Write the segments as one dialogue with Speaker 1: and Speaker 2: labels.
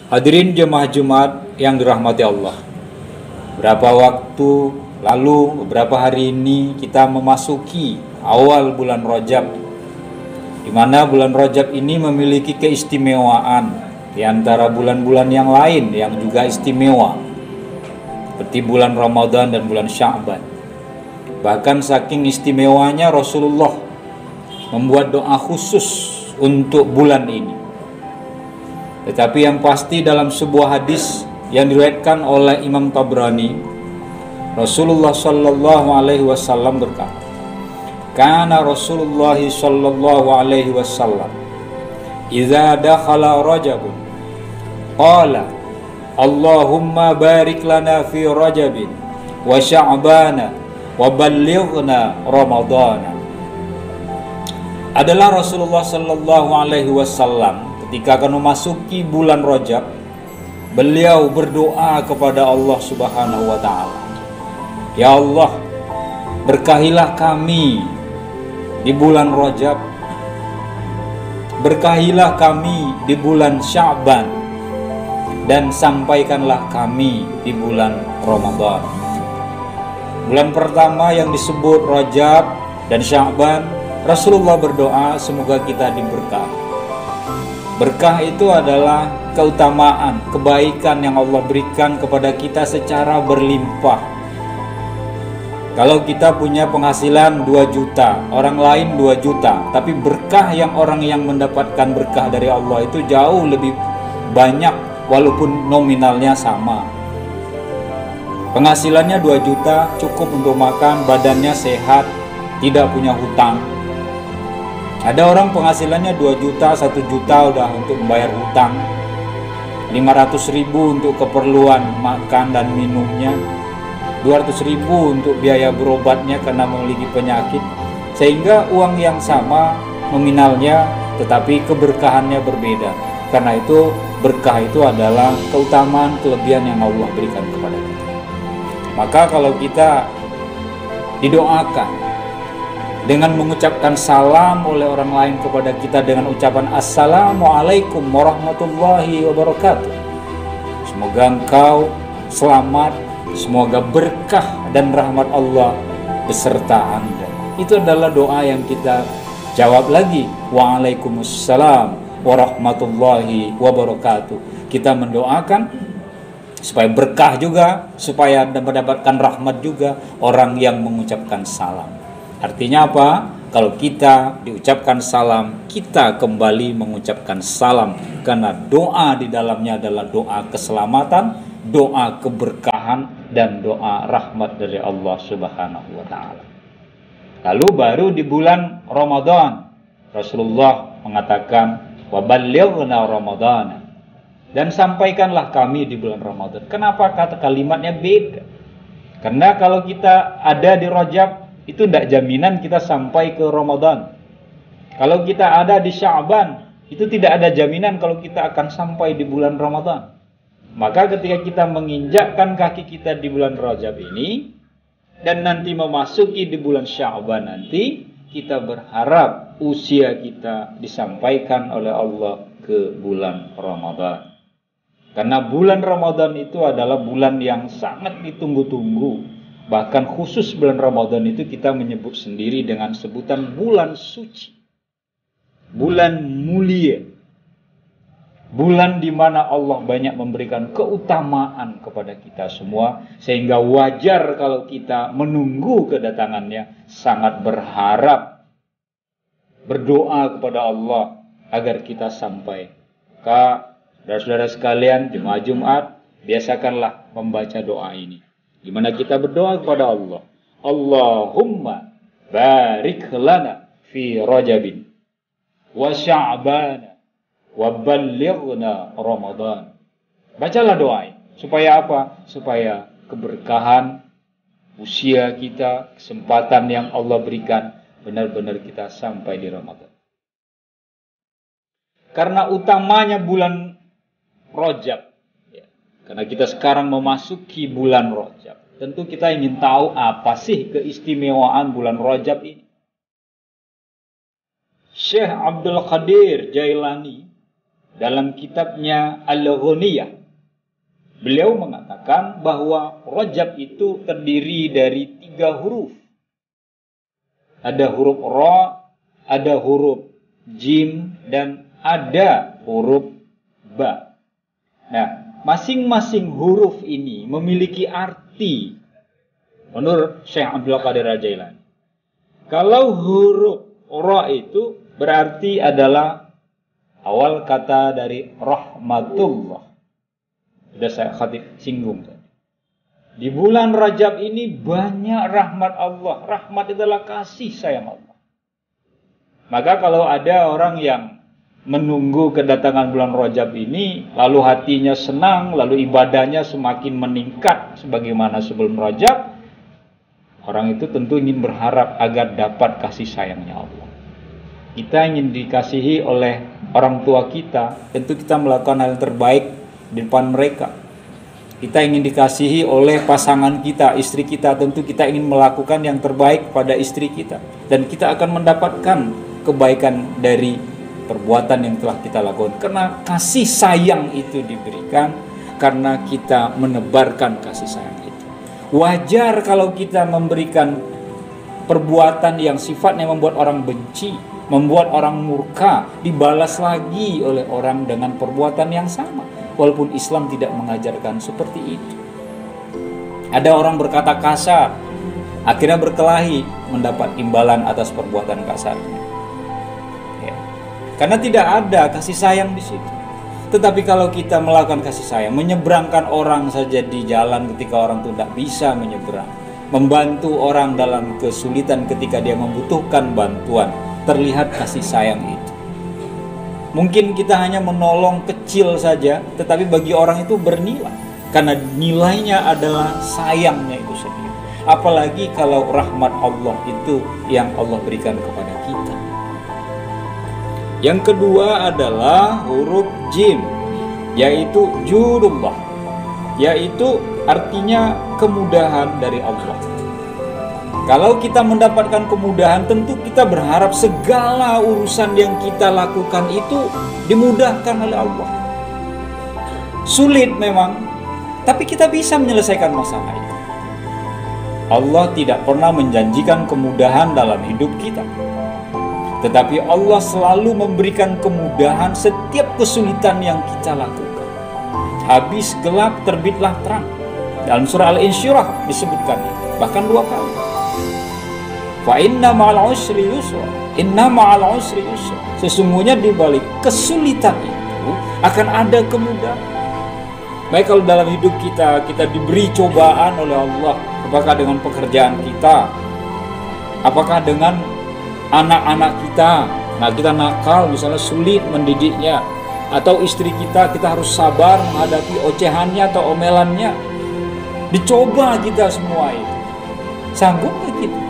Speaker 1: Hadirin jemaah Jumat yang dirahmati Allah. Beberapa waktu lalu, beberapa hari ini kita memasuki awal bulan Rajab, di mana bulan Rajab ini memiliki keistimewaan di antara bulan-bulan yang lain yang juga istimewa, seperti bulan Ramadan dan bulan Sya'ban. Bahkan saking istimewanya Rasulullah membuat doa khusus untuk bulan ini. Tetapi yang pasti dalam sebuah hadis yang diriwayatkan oleh Imam Tabrani, Rasulullah sallallahu alaihi wasallam berkata, "Kana Rasulullah sallallahu alaihi wasallam idza dakhala Rajab qala Allahumma barik lana fi Rajabin wa Sya'bana wa ballighna Ramadana." Adalah Rasulullah sallallahu alaihi wasallam ketika akan memasuki bulan Rajab, beliau berdoa kepada Allah Subhanahu wa taala. Ya Allah, berkahilah kami di bulan Rajab. Berkahilah kami di bulan Sya'ban, dan sampaikanlah kami di bulan Ramadan. Bulan pertama yang disebut Rajab dan Sya'ban, Rasulullah berdoa semoga kita diberkahi. Berkah itu adalah keutamaan, kebaikan yang Allah berikan kepada kita secara berlimpah. Kalau kita punya penghasilan 2 juta, orang lain 2 juta, tapi berkah yang orang yang mendapatkan berkah dari Allah itu jauh lebih banyak walaupun nominalnya sama. Penghasilannya 2 juta cukup untuk makan, badannya sehat, tidak punya hutang. Ada orang penghasilannya 2 juta, 1 juta udah untuk membayar hutang, 500.000 untuk keperluan makan dan minumnya, 200.000 untuk biaya berobatnya karena memiliki penyakit. Sehingga uang yang sama nominalnya tetapi keberkahannya berbeda. Karena itu berkah itu adalah keutamaan kelebihan yang Allah berikan kepada kita. Maka kalau kita didoakan dengan mengucapkan salam oleh orang lain kepada kita dengan ucapan Assalamualaikum warahmatullahi wabarakatuh, semoga engkau selamat, semoga berkah dan rahmat Allah beserta Anda, itu adalah doa yang kita jawab lagi, Waalaikumsalam warahmatullahi wabarakatuh. Kita mendoakan supaya berkah juga, supaya mendapatkan rahmat juga orang yang mengucapkan salam. Artinya apa? Kalau kita diucapkan salam, kita kembali mengucapkan salam, karena doa di dalamnya adalah doa keselamatan, doa keberkahan, dan doa rahmat dari Allah Subhanahu wa taala. Lalu baru di bulan Ramadan, Rasulullah mengatakan, "Wa ballighna Ramadana." Dan sampaikanlah kami di bulan Ramadan. Kenapa kata kalimatnya beda? Karena kalau kita ada di Rajab, itu tidak jaminan kita sampai ke Ramadan. Kalau kita ada di Sya'ban, itu tidak ada jaminan kalau kita akan sampai di bulan Ramadan. Maka ketika kita menginjakkan kaki kita di bulan Rajab ini, dan nanti memasuki di bulan Sya'ban nanti, kita berharap usia kita disampaikan oleh Allah ke bulan Ramadan. Karena bulan Ramadan itu adalah bulan yang sangat ditunggu-tunggu. Bahkan khusus bulan Ramadan itu kita menyebut sendiri dengan sebutan bulan suci, bulan mulia, bulan di mana Allah banyak memberikan keutamaan kepada kita semua, sehingga wajar kalau kita menunggu kedatangannya, sangat berharap, berdoa kepada Allah agar kita sampai. Maka saudara-saudara sekalian, jemaah Jumat, biasakanlah membaca doa ini, di mana kita berdoa kepada Allah, Allahumma barik lana fi Rajabin wa Sya'bana wa ballighna Ramadan. Bacalah doa ini. Supaya apa? Supaya keberkahan usia kita, kesempatan yang Allah berikan, benar-benar kita sampai di Ramadan. Karena utamanya bulan Rajab, karena kita sekarang memasuki bulan Rajab, tentu kita ingin tahu apa sih keistimewaan bulan Rajab ini. Syekh Abdul Qadir Jailani dalam kitabnya Al-Ghuniyah, beliau mengatakan bahwa Rajab itu terdiri dari 3 huruf. Ada huruf Ra, ada huruf Jim, dan ada huruf Ba. Nah, masing-masing huruf ini memiliki arti menurut Syekh Abdul Qadir Al-Jailani. Kalau huruf Ra itu berarti adalah awal kata dari rahmatullah. Sudah saya singgung tadi. Di bulan Rajab ini banyak rahmat Allah. Rahmat adalah kasih sayang Allah. Maka kalau ada orang yang menunggu kedatangan bulan Rajab ini, lalu hatinya senang, lalu ibadahnya semakin meningkat sebagaimana sebelum Rajab, orang itu tentu ingin berharap agar dapat kasih sayangnya Allah. Kita ingin dikasihi oleh orang tua kita, tentu kita melakukan hal yang terbaik di depan mereka. Kita ingin dikasihi oleh pasangan kita, istri kita, tentu kita ingin melakukan yang terbaik pada istri kita. Dan kita akan mendapatkan kebaikan dari perbuatan yang telah kita lakukan. Karena kasih sayang itu diberikan karena kita menebarkan kasih sayang itu. Wajar kalau kita memberikan perbuatan yang sifatnya membuat orang benci, membuat orang murka, dibalas lagi oleh orang dengan perbuatan yang sama. Walaupun Islam tidak mengajarkan seperti itu. Ada orang berkata kasar, akhirnya berkelahi, mendapat imbalan atas perbuatan kasarnya. Ya. Karena tidak ada kasih sayang di situ. Tetapi kalau kita melakukan kasih sayang, menyeberangkan orang saja di jalan ketika orang itu tidak bisa menyeberang, membantu orang dalam kesulitan ketika dia membutuhkan bantuan, terlihat kasih sayang itu. Mungkin kita hanya menolong kecil saja, tetapi bagi orang itu bernilai. Karena nilainya adalah sayangnya itu sendiri. Apalagi kalau rahmat Allah itu yang Allah berikan kepada kita. Yang kedua adalah huruf Jim, yaitu judullah, yaitu artinya kemudahan dari Allah. Kalau kita mendapatkan kemudahan, tentu kita berharap segala urusan yang kita lakukan itu dimudahkan oleh Allah. Sulit memang, tapi kita bisa menyelesaikan masalah itu. Allah tidak pernah menjanjikan kemudahan dalam hidup kita. Tetapi Allah selalu memberikan kemudahan setiap kesulitan yang kita lakukan. Habis gelap, terbitlah terang. Dalam surah Al-Insyirah disebutkan, bahkan 2 kali. Fa inna ma'al usri yusra. Inna ma'al usri yusra. Sesungguhnya di balik kesulitan itu akan ada kemudahan. Baik kalau dalam hidup kita diberi cobaan oleh Allah, apakah dengan pekerjaan kita, apakah dengan anak-anak kita. Nah, kita nakal misalnya sulit mendidiknya, atau istri kita harus sabar menghadapi ocehannya atau omelannya. Dicoba kita semua itu. Sanggup gak kita?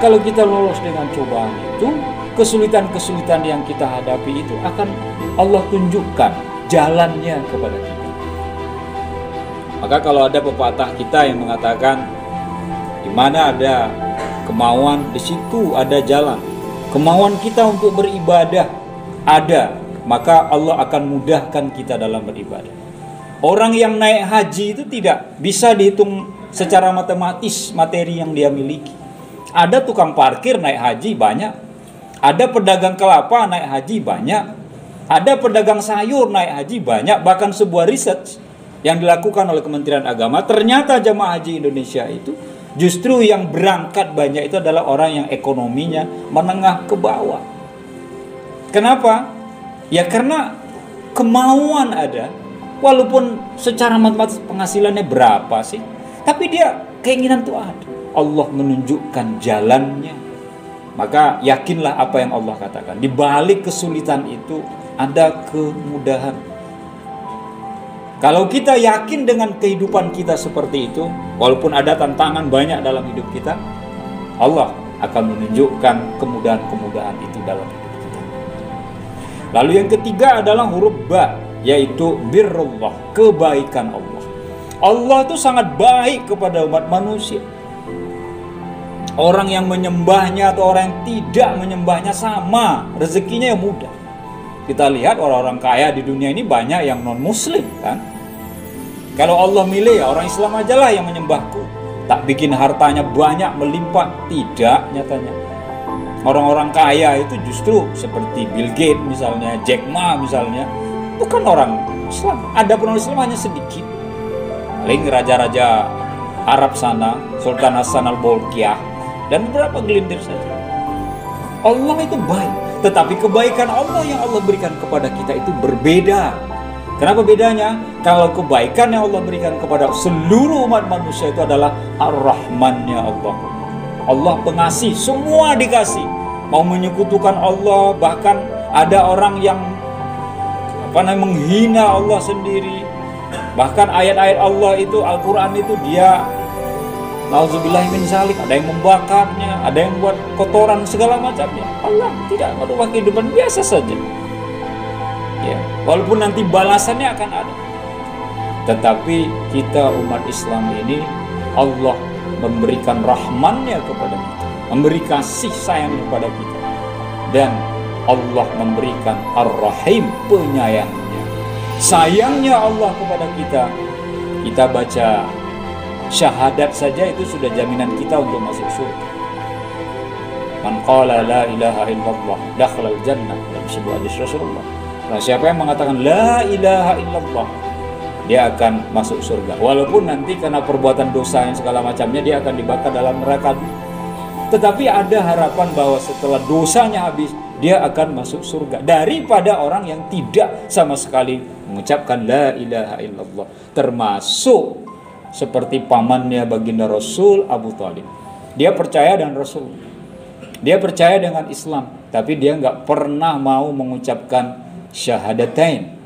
Speaker 1: Kalau kita lolos dengan cobaan itu, kesulitan-kesulitan yang kita hadapi itu akan Allah tunjukkan jalannya kepada kita. Maka kalau ada pepatah kita yang mengatakan, di mana ada kemauan, di situ ada jalan. Kemauan kita untuk beribadah ada, maka Allah akan mudahkan kita dalam beribadah. Orang yang naik haji itu tidak bisa dihitung secara matematis materi yang dia miliki. Ada tukang parkir naik haji banyak. Ada pedagang kelapa naik haji banyak. Ada pedagang sayur naik haji banyak. Bahkan sebuah riset yang dilakukan oleh Kementerian Agama, ternyata jamaah haji Indonesia itu justru yang berangkat banyak itu adalah orang yang ekonominya menengah ke bawah. Kenapa? Ya karena kemauan ada. Walaupun secara matematis penghasilannya berapa sih, tapi dia keinginan itu ada. Allah menunjukkan jalannya. Maka yakinlah apa yang Allah katakan. Di balik kesulitan itu ada kemudahan. Kalau kita yakin dengan kehidupan kita seperti itu, walaupun ada tantangan banyak dalam hidup kita, Allah akan menunjukkan kemudahan-kemudahan itu dalam hidup kita. Lalu yang ketiga adalah huruf Ba, yaitu birrullah, kebaikan Allah. Allah itu sangat baik kepada umat manusia. Orang yang menyembahnya atau orang yang tidak menyembahnya sama, rezekinya yang mudah. Kita lihat orang-orang kaya di dunia ini banyak yang non-muslim kan. Kalau Allah milih ya orang Islam aja lah yang menyembahku. Tak bikin hartanya banyak melimpah, tidak nyatanya. Orang-orang kaya itu justru seperti Bill Gates misalnya, Jack Ma misalnya, bukan orang Islam. Ada pun orang Islam hanya sedikit. Paling raja-raja Arab sana, Sultan Hasan al-Bolkiah, dan beberapa gelintir saja. Allah itu baik, tetapi kebaikan Allah yang Allah berikan kepada kita itu berbeda. Kenapa bedanya? Kalau kebaikan yang Allah berikan kepada seluruh umat manusia itu adalah Ar-Rahman-nya Allah. Allah pengasih, semua dikasih. Mau menyekutukan Allah, bahkan ada orang yang menghina Allah sendiri. Bahkan ayat-ayat Allah itu, Al-Quran itu dia nauzubillahi min zalik, ada yang membakarnya, ada yang buat kotoran segala macamnya. Allah tidak merubah kehidupan biasa saja. Ya, walaupun nanti balasannya akan ada. Tetapi kita umat Islam ini Allah memberikan rahmannya kepada kita, memberi kasih sayang kepada kita, dan Allah memberikan Ar-Rahim, penyayangnya, sayangnya Allah kepada kita. Kita baca syahadat saja itu sudah jaminan kita untuk masuk surga. Man qala la ilaha illallah dakhala al-jannah, dalam sebuah hadis Rasulullah. Nah, siapa yang mengatakan la ilaha illallah, dia akan masuk surga. Walaupun nanti karena perbuatan dosa yang segala macamnya dia akan dibakar dalam neraka. Tetapi ada harapan bahwa setelah dosanya habis, dia akan masuk surga. Daripada orang yang tidak sama sekali mengucapkan la ilaha illallah. Termasuk seperti pamannya baginda Rasul, Abu Thalib. Dia percaya dengan Rasul, dia percaya dengan Islam, tapi dia nggak pernah mau mengucapkan syahadatain.